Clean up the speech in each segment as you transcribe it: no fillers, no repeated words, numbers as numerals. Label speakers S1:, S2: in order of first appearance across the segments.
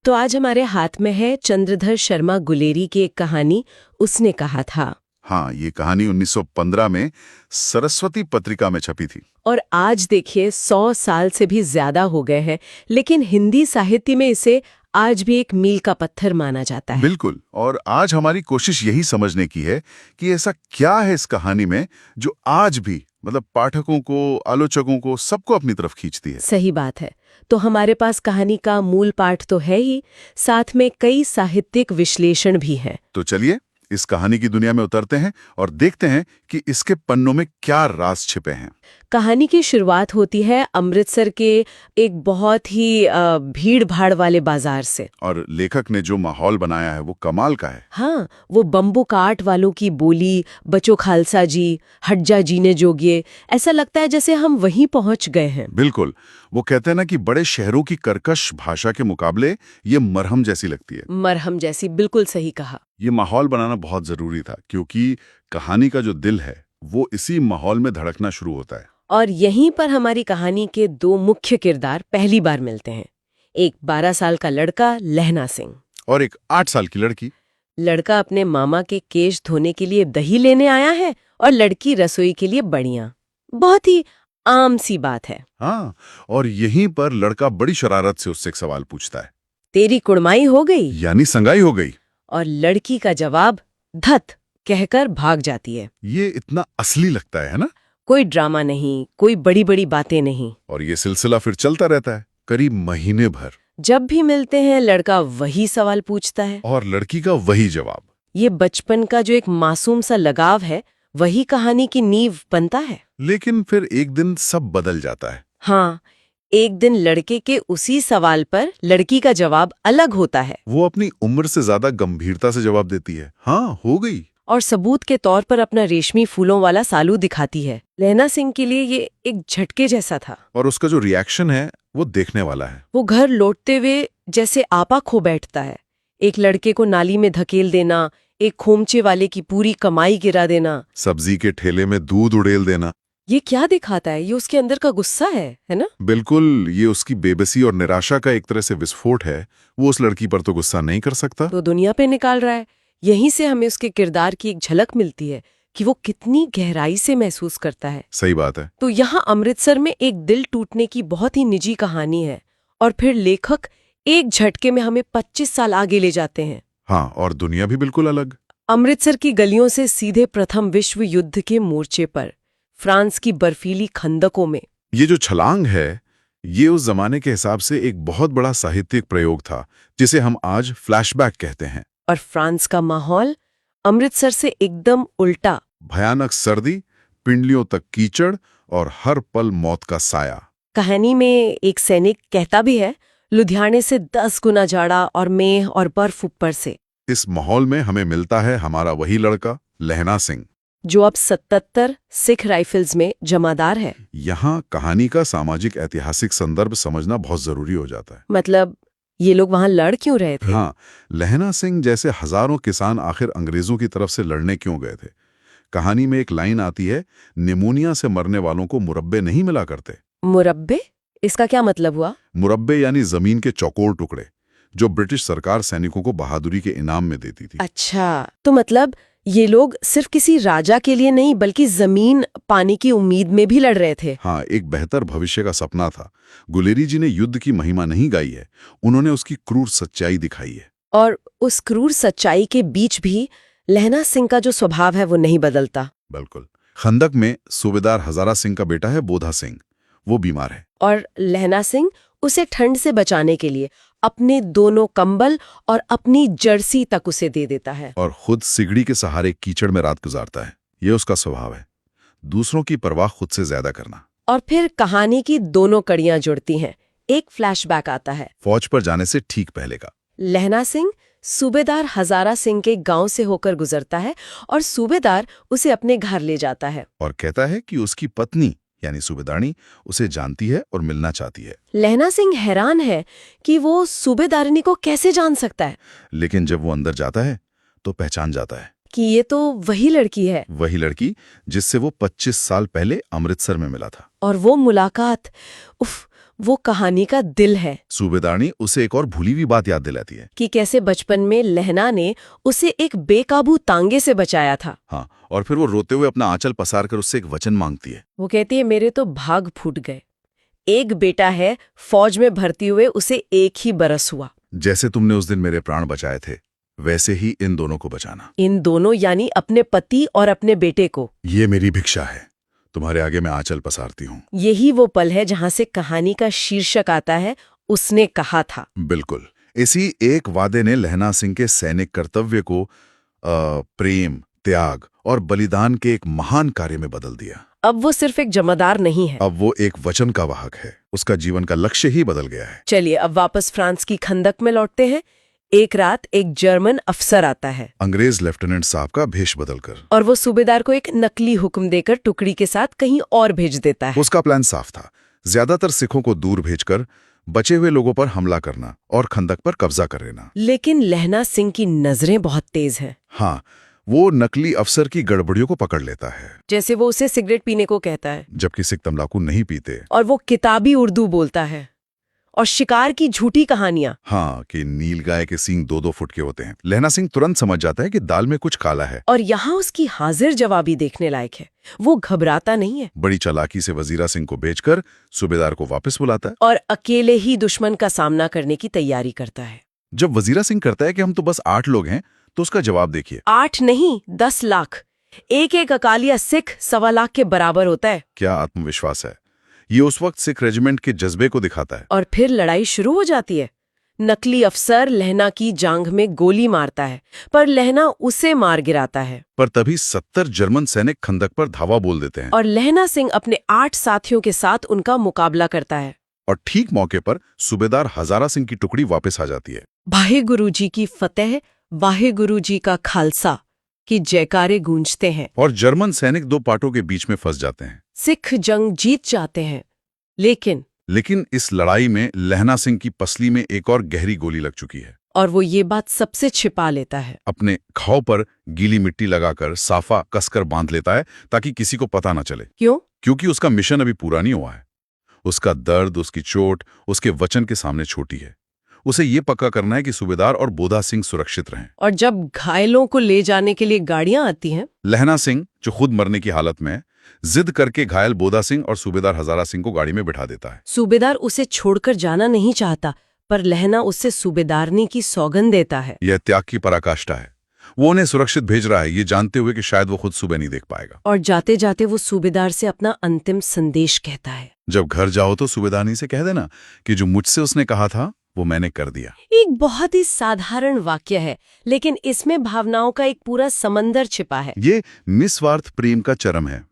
S1: तो आज हमारे हाथ में है चंद्रधर शर्मा गुलेरी की एक कहानी, उसने कहा था।
S2: हाँ, ये कहानी 1915 में सरस्वती पत्रिका में छपी थी।
S1: और आज देखिए 100 साल से भी ज्यादा हो गए हैं, लेकिन हिंदी साहित्य में इसे आज भी एक मील का पत्थर माना जाता है।
S2: बिल्कुल। और आज हमारी कोशिश यही समझने की है कि ऐसा क्या है इस कहानी में जो आज भी पाठकों को, आलोचकों को, सबको अपनी तरफ खींचती है।
S1: सही बात है। तो हमारे पास कहानी का मूल पाठ तो है ही, साथ में कई साहित्यिक विश्लेषण भी हैं।
S2: तो चलिए इस कहानी की दुनिया में उतरते हैं और देखते हैं कि इसके पन्नों में क्या राज छिपे हैं।
S1: कहानी की शुरुआत होती है अमृतसर के एक बहुत ही भीड़ भाड़ वाले बाजार से।
S2: और लेखक ने जो माहौल बनाया है वो कमाल का है।
S1: हाँ, वो बम्बू काट वालों की बोली, बचो खालसा जी, हट जा जीने जोगिए, ऐसा लगता है जैसे हम वहीं पहुंच गए हैं।
S2: बिल्कुल। वो कहते हैं ना कि बड़े शहरों की कर्कश भाषा के मुकाबले ये मरहम जैसी लगती है।
S1: मरहम जैसी, बिल्कुल सही कहा।
S2: ये माहौल बनाना बहुत जरूरी था क्योंकि कहानी का जो दिल है वो इसी माहौल में धड़कना शुरू होता है।
S1: और यहीं पर हमारी कहानी के दो मुख्य किरदार पहली बार मिलते हैं। एक 12 साल का लड़का लहना सिंह
S2: और एक 8 साल की लड़की।
S1: लड़का अपने मामा के केश धोने के लिए दही लेने आया है और लड़की रसोई के लिए बड़ियां। बहुत ही आम सी बात है।
S2: हाँ, और यहीं पर लड़का बड़ी शरारत से उससे एक सवाल पूछता है,
S1: तेरी कुड़माई हो गई?
S2: यानी संगाई हो गई।
S1: और लड़की का जवाब धत कहकर भाग जाती है।
S2: ये इतना असली लगता है ना?
S1: कोई ड्रामा नहीं, कोई बड़ी बड़ी बातें नहीं।
S2: और ये सिलसिला फिर चलता रहता है करीब महीने भर।
S1: जब भी मिलते हैं लड़का वही सवाल पूछता है
S2: और लड़की का वही जवाब।
S1: ये बचपन का जो एक मासूम सा लगाव है, वही कहानी की नींव बनता है।
S2: लेकिन फिर एक दिन सब बदल जाता है।
S1: हाँ, एक दिन लड़के के उसी सवाल पर लड़की का जवाब अलग होता है।
S2: वो अपनी उम्र से ज्यादा गंभीरता से जवाब देती है, हाँ हो गई।
S1: और सबूत के तौर पर अपना रेशमी फूलों वाला सालू दिखाती है। लहना सिंह के लिए ये एक झटके जैसा था।
S2: और उसका जो रिएक्शन है वो देखने वाला है।
S1: वो घर लौटते हुए जैसे आपा खो बैठता है। एक लड़के को नाली में धकेल देना, एक खोमचे वाले की पूरी कमाई गिरा देना,
S2: सब्जी के ठेले में दूध उड़ेल देना।
S1: ये क्या दिखाता है? ये उसके अंदर का गुस्सा है ना?
S2: बिल्कुल, ये उसकी बेबसी और निराशा का एक तरह से विस्फोट है। वो उस लड़की पर तो गुस्सा नहीं कर सकता,
S1: तो दुनिया पे निकाल रहा है। यहीं से हमें उसके किरदार की एक झलक मिलती है कि वो कितनी गहराई से महसूस करता है।
S2: सही बात है।
S1: तो यहाँ अमृतसर में एक दिल टूटने की बहुत ही निजी कहानी है, और फिर लेखक एक झटके में हमें 25 साल आगे ले जाते हैं।
S2: हाँ, और दुनिया भी बिल्कुल अलग।
S1: अमृतसर की गलियों से सीधे प्रथम विश्व युद्ध के मोर्चे पर, फ्रांस की बर्फीली खंदकों में।
S2: ये जो छलांग है, ये उस जमाने के हिसाब से एक बहुत बड़ा साहित्यिक प्रयोग था, जिसे हम आज फ्लैशबैक कहते हैं।
S1: और फ्रांस का माहौल अमृतसर से एकदम उल्टा।
S2: भयानक सर्दी, पिंडलियों तक कीचड़ और हर पल मौत का साया।
S1: कहानी में एक सैनिक कहता भी है, लुधियाने से 10 गुना जाड़ा और मेह और बर्फ ऊपर से।
S2: इस माहौल में हमें मिलता है हमारा वही लड़का लहना सिंह,
S1: जो अब 77 सिख राइफल्स में जमादार है।
S2: यहाँ कहानी का सामाजिक ऐतिहासिक संदर्भ समझना बहुत जरूरी हो जाता है।
S1: मतलब ये लोग वहां लड़ क्यों रहे थे?
S2: हाँ, लहना सिंह जैसे हजारों किसान आखिर अंग्रेजों की तरफ से लड़ने क्यों गए थे? कहानी में एक लाइन आती है, निमोनिया से मरने वालों को मुरब्बे नहीं मिला करते।
S1: मुरब्बे? इसका क्या मतलब हुआ?
S2: मुरब्बे यानी जमीन के चौकोर टुकड़े, जो ब्रिटिश सरकार सैनिकों को बहादुरी के इनाम में देती थी।
S1: अच्छा, तो मतलब ये लोग सिर्फ किसी राजा के लिए नहीं बल्कि जमीन पाने की उम्मीद में भी लड़ रहे थे।
S2: हाँ, एक बेहतर भविष्य का सपना था। गुलेरी जी ने युद्ध की महिमा नहीं गाई है, उन्होंने उसकी क्रूर सच्चाई दिखाई है।
S1: और उस क्रूर सच्चाई के बीच भी लहना सिंह का जो स्वभाव है वो नहीं बदलता।
S2: बिल्कुल। खंदक में सूबेदार हजारा सिंह का बेटा है बोधा सिंह, वो बीमार है।
S1: और लहना सिंह उसे ठंड से बचाने के लिए अपने दोनों कंबल और अपनी जर्सी तक उसे दे देता है।
S2: और खुद सिगड़ी के सहारे कीचड़ में रात गुजारता है। ये उसका स्वभाव है, दूसरों की परवाह खुद से ज्यादा करना।
S1: और फिर कहानी की दोनों कड़ियां जुड़ती हैं। एक फ्लैशबैक आता है
S2: फौज पर जाने से ठीक पहले का।
S1: लहना सिंह सूबेदार हजारा सिंह के गांव से होकर गुजरता है और सूबेदार उसे अपने घर ले जाता है
S2: और कहता है कि उसकी पत्नी यानी सूबेदारनी उसे जानती है और मिलना चाहती है।
S1: लहना सिंह हैरान है कि वो सूबेदारनी को कैसे जान सकता है,
S2: लेकिन जब वो अंदर जाता है तो पहचान जाता है
S1: कि ये तो वही लड़की है।
S2: वही लड़की जिससे वो 25 साल पहले अमृतसर में मिला था।
S1: और वो मुलाकात, उफ, वो कहानी का दिल है
S2: सूबेदारनी उसे एक और भूली हुई बात याद दिलाती है।
S1: कि कैसे बचपन में लहना ने उसे एक बेकाबू तांगे से बचाया था।
S2: हाँ, और फिर वो रोते हुए अपना आंचल पसार कर उससे एक वचन मांगती है।
S1: वो कहती है, मेरे तो भाग फूट गए। एक बेटा है, फौज में भर्ती हुए उसे 1 ही बरस हुआ।
S2: जैसे तुमने उस दिन मेरे प्राण बचाए थे, वैसे ही इन दोनों को बचाना।
S1: इन दोनों यानी अपने पति और अपने बेटे को।
S2: ये मेरी भिक्षा है, तुम्हारे आगे मैं आंचल पसारती हूँ।
S1: यही वो पल है जहां से कहानी का शीर्षक आता है, उसने कहा था।
S2: बिल्कुल, इसी एक वादे ने लहना सिंह के सैनिक कर्तव्य को प्रेम, त्याग और बलिदान के एक महान कार्य में बदल दिया।
S1: अब वो सिर्फ एक जमादार नहीं है,
S2: अब वो एक वचन का वाहक है। उसका जीवन का लक्ष्य ही बदल गया है।
S1: चलिए अब वापस फ्रांस की खंदक में लौटते हैं। एक रात एक जर्मन अफसर आता है,
S2: अंग्रेज लेफ्टिनेंट साहब का भेष बदलकर,
S1: और वो सूबेदार को एक नकली हुक्म देकर टुकड़ी के साथ कहीं और भेज देता है।
S2: उसका प्लान साफ था, ज्यादातर सिखों को दूर भेजकर बचे हुए लोगों पर हमला करना और खंदक पर कब्जा कर लेना।
S1: लेकिन लहना सिंह की नजरें बहुत तेज हैं।
S2: हाँ, वो नकली अफसर की गड़बड़ियों को पकड़ लेता है।
S1: जैसे वो उसे सिगरेट पीने को कहता है,
S2: जबकि सिख तंबाकू नहीं पीते,
S1: और वो किताबी उर्दू बोलता है, और शिकार की झूठी कहानियां।
S2: हाँ, कि नीलगाय के सींग 2-2 फुट के होते हैं। लहना सिंह तुरंत समझ जाता है कि दाल में कुछ काला है।
S1: और यहाँ उसकी हाजिर जवाबी देखने लायक है। वो घबराता नहीं है
S2: बड़ी चालाकी से वजीरा सिंह को बेचकर सूबेदार को वापस बुलाता है
S1: और अकेले ही दुश्मन का सामना करने की तैयारी करता है।
S2: जब वजीरा सिंह करता है कि हम तो बस 8 लोग हैं, तो उसका जवाब देखिए।
S1: 8 नहीं, 10 लाख। एक एक अकालिया सिख 1.25 लाख के बराबर होता है।
S2: क्या आत्मविश्वास है! ये उस वक्त सिख रेजिमेंट के जज्बे को दिखाता है।
S1: और फिर लड़ाई शुरू हो जाती है। नकली अफसर लहना की जांघ में गोली मारता है, पर लहना उसे मार गिराता है।
S2: पर तभी 70 जर्मन सैनिक खंदक पर धावा बोल देते हैं,
S1: और लहना सिंह अपने 8 साथियों के साथ उनका मुकाबला करता है।
S2: और ठीक मौके पर सूबेदार हजारा सिंह की टुकड़ी वापस आ जाती है।
S1: वाहे गुरु जी की फतेह, वाहे गुरु जी का खालसा की जयकारे गूंजते हैं।
S2: और जर्मन सैनिक 2 पाटों के बीच में फंस जाते हैं।
S1: सिख जंग जीत जाते हैं, लेकिन
S2: इस लड़ाई में लहना सिंह की पसली में एक और गहरी गोली लग चुकी है।
S1: और वो ये बात सबसे छिपा लेता है।
S2: अपने घाव पर गीली मिट्टी लगाकर साफा कसकर बांध लेता है, ताकि किसी को पता न चले।
S1: क्यों?
S2: क्योंकि उसका मिशन अभी पूरा नहीं हुआ है। उसका दर्द, उसकी चोट, उसके वचन के सामने छोटी है। उसे ये पक्का करना है कि सूबेदार और बोधा सिंह सुरक्षित रहें।
S1: और जब घायलों को ले जाने के लिए गाड़ियां आती हैं,
S2: लहना सिंह, जो खुद मरने की हालत में है, जिद करके घायल बोधा सिंह और सूबेदार हजारा सिंह को गाड़ी में बिठा देता है।
S1: सूबेदार उसे छोड़कर जाना नहीं चाहता, पर लहना उससे सूबेदारनी की सौगंध देता है।
S2: यह त्याग की पराकाष्ठा है। वो उन्हें सुरक्षित भेज रहा है, ये जानते हुए कि शायद वो खुद सुबह नहीं देख पाएगा।
S1: और जाते जाते वो सूबेदार से अपना अंतिम संदेश कहता है।
S2: जब घर जाओ तो सूबेदारनी से कह देना कि जो मुझसे उसने कहा था वो मैंने कर दिया।
S1: एक बहुत ही साधारण वाक्य है, लेकिन इसमें भावनाओं का एक पूरा समंदर छिपा है।
S2: ये निस्वार्थ प्रेम का चरम है।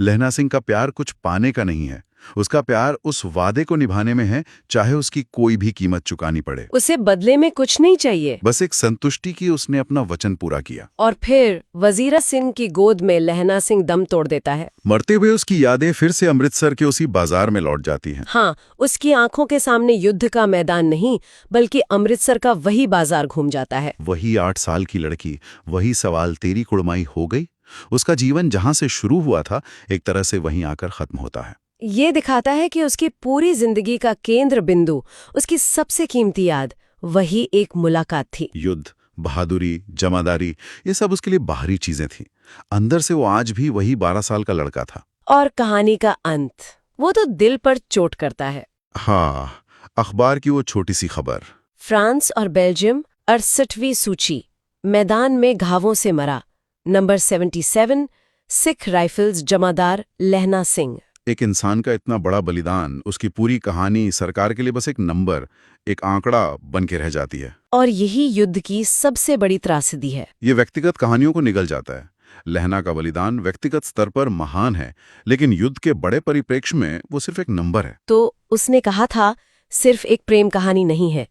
S2: लहना सिंह का प्यार कुछ पाने का नहीं है, उसका प्यार उस वादे को निभाने में है, चाहे उसकी कोई भी कीमत चुकानी पड़े।
S1: उसे बदले में कुछ नहीं चाहिए,
S2: बस एक संतुष्टि की उसने अपना वचन पूरा किया।
S1: और फिर वजीरा सिंह की गोद में लहना सिंह दम तोड़ देता है।
S2: मरते हुए उसकी यादें फिर से अमृतसर के उसी बाजार में लौट जाती हैं।
S1: हाँ, उसकी आंखों के सामने युद्ध का मैदान नहीं, बल्कि अमृतसर का वही बाजार घूम जाता है।
S2: वही 8 साल की लड़की, वही सवाल, तेरी कुड़माई हो गई। उसका जीवन जहां से शुरू हुआ था, एक तरह से वहीं आकर खत्म होता है।
S1: ये दिखाता है कि उसकी पूरी जिंदगी का केंद्र बिंदु, उसकी सबसे कीमती याद, वही एक मुलाकात थी।
S2: युद्ध, बहादुरी, जमादारी, ये सब उसके लिए बाहरी चीजें थीं। अंदर से वो आज भी वही 12 साल का लड़का था।
S1: और कहानी का अंत, वो तो दिल पर चोट करता है।
S2: हाँ, अखबार की वो छोटी सी खबर।
S1: फ्रांस और बेल्जियम 68वीं सूची, मैदान में घावों से मरा, नंबर 77, सिख राइफल्स जमादार लहना सिंह।
S2: एक इंसान का इतना बड़ा बलिदान, उसकी पूरी कहानी सरकार के लिए बस एक नंबर, एक आंकड़ा बन के रह जाती है।
S1: और यही युद्ध की सबसे बड़ी त्रासदी है।
S2: ये व्यक्तिगत कहानियों को निगल जाता है। लहना का बलिदान व्यक्तिगत स्तर पर महान है, लेकिन युद्ध के बड़े परिप्रेक्ष्य में वो सिर्फ एक नंबर है।
S1: तो उसने कहा था, सिर्फ एक प्रेम कहानी नहीं है,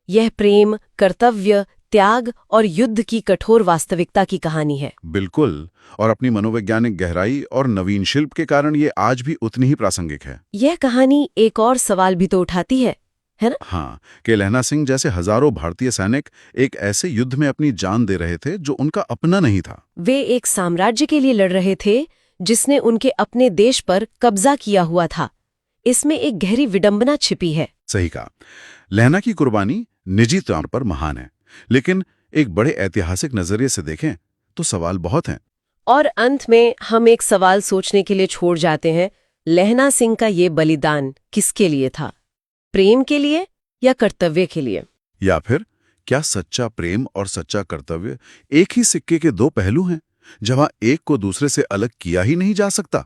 S1: यह प्रेम, कर्तव्य, त्याग और युद्ध की कठोर वास्तविकता की कहानी है।
S2: बिल्कुल, और अपनी मनोवैज्ञानिक गहराई और नवीन शिल्प के कारण ये आज भी उतनी ही प्रासंगिक है।
S1: यह कहानी एक और सवाल भी तो उठाती है ना?
S2: हाँ, कि लहना सिंह जैसे हजारों भारतीय सैनिक एक ऐसे युद्ध में अपनी जान दे रहे थे जो उनका अपना नहीं था।
S1: वे एक साम्राज्य के लिए लड़ रहे थे जिसने उनके अपने देश पर कब्जा किया हुआ था। इसमें एक गहरी विडंबना छिपी है।
S2: सही कहा। लहना की कुर्बानी निजी तौर पर महान है, लेकिन एक बड़े ऐतिहासिक नजरिए से देखें तो सवाल बहुत हैं।
S1: और अंत में हम एक सवाल सोचने के लिए छोड़ जाते हैं, लहना सिंह का ये बलिदान किसके लिए था? प्रेम के लिए या कर्तव्य के लिए?
S2: या फिर क्या सच्चा प्रेम और सच्चा कर्तव्य एक ही सिक्के के दो पहलू हैं, जहां एक को दूसरे से अलग किया ही नहीं जा सकता?